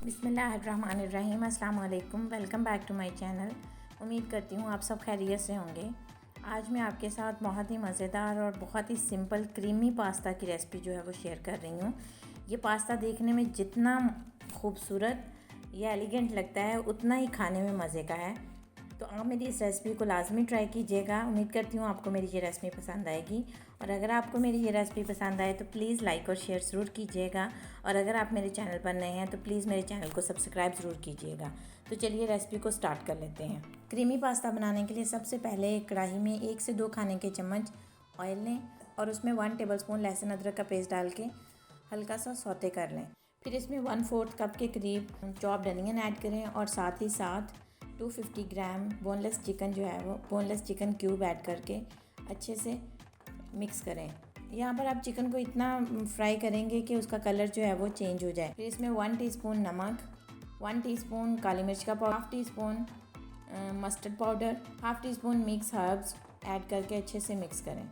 बिस्मिल्लाहिर्रहमानिर्रहीम। अस्सलाम वालेकुम। Welcome back to my channel. उम्मीद करती हूँ आप सब खैरियत से होंगे। आज मैं आपके साथ बहुत ही मज़ेदार और बहुत ही सिंपल क्रीमी पास्ता की रेसिपी जो है वो शेयर कर रही हूँ। ये पास्ता देखने में जितना खूबसूरत या एलिगेंट लगता है उतना ही खाने में मज़े का है। तो आप मेरी इस रेसिपी को लाजमी ट्राई कीजिएगा। उम्मीद करती हूँ आपको मेरी ये रेसिपी पसंद आएगी, और अगर आपको मेरी ये रेसिपी पसंद आए तो प्लीज़ लाइक और शेयर ज़रूर कीजिएगा, और अगर आप मेरे चैनल पर नए हैं तो प्लीज़ मेरे चैनल को सब्सक्राइब ज़रूर कीजिएगा। तो चलिए रेसिपी को स्टार्ट कर लेते हैं। क्रीमी पास्ता बनाने के लिए सबसे पहले एक कढ़ाई में 1 से 2 खाने के चम्मच ऑयल लें और उसमें 1 टेबलस्पून लहसुन अदरक का पेस्ट डाल के हल्का सा सौते कर लें। फिर इसमें 1/4 कप के करीब चॉप्ड अनियन ऐड करें और साथ ही साथ 250 ग्राम बोनलेस चिकन जो है वो बोनलेस चिकन क्यूब ऐड करके अच्छे से मिक्स करें। यहाँ पर आप चिकन को इतना फ्राई करेंगे कि उसका कलर जो है वो चेंज हो जाए। फिर इसमें 1 टीस्पून नमक, 1 टीस्पून काली मिर्च का powder, 1/2 teaspoon mustard powder, 1/2 teaspoon mix herbs add करके अच्छे से मिक्स करें।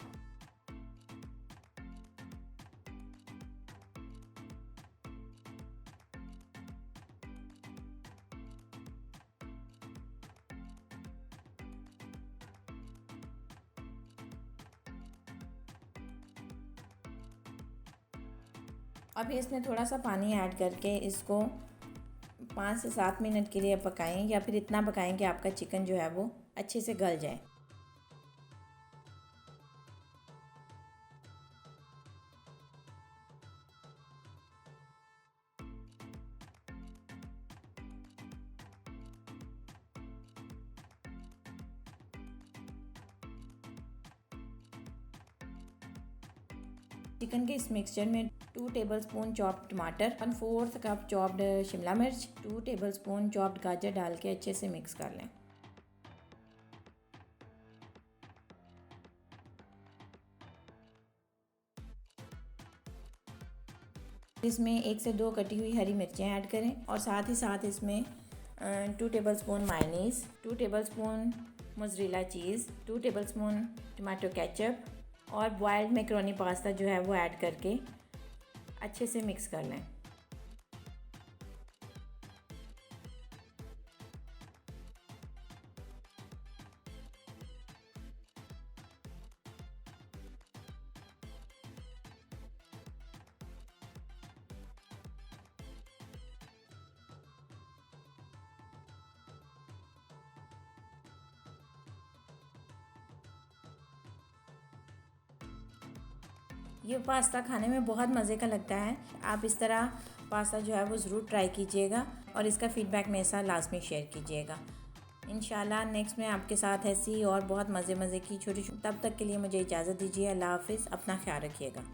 अभी इसमें थोड़ा सा पानी ऐड करके इसको 5 से 7 मिनट के लिए पकाएं, या फिर इतना पकाएं कि आपका चिकन जो है वो अच्छे से गल जाए। चिकन के इस मिक्सचर में 2 टेबलस्पून चॉप्ड टमाटर, 1/4 कप चॉप्ड शिमला मिर्च, 2 टेबलस्पून चॉप्ड गाजर डाल के अच्छे से मिक्स कर लें। इसमें 1 से 2 कटी हुई हरी मिर्चें ऐड करें और साथ ही साथ इसमें 2 tablespoon mayonnaise, 2 tablespoon mozzarella cheese, 2 tablespoon tomato ketchup और बॉयल्ड मैकरोनी पास्ता जो है वो ऐड करके अच्छे से मिक्स कर लें। ये पास्ता खाने में बहुत मज़े का लगता है। आप इस तरह पास्ता जो है वो ज़रूर ट्राई कीजिएगा और इसका फ़ीडबैक मेरे साथ लाजमी शेयर कीजिएगा। इंशाल्लाह नेक्स्ट में आपके साथ ऐसी और बहुत मज़े की छोटी, तब तक के लिए मुझे इजाज़त दीजिए। अल्लाह हाफ़िज़। अपना ख्याल रखिएगा।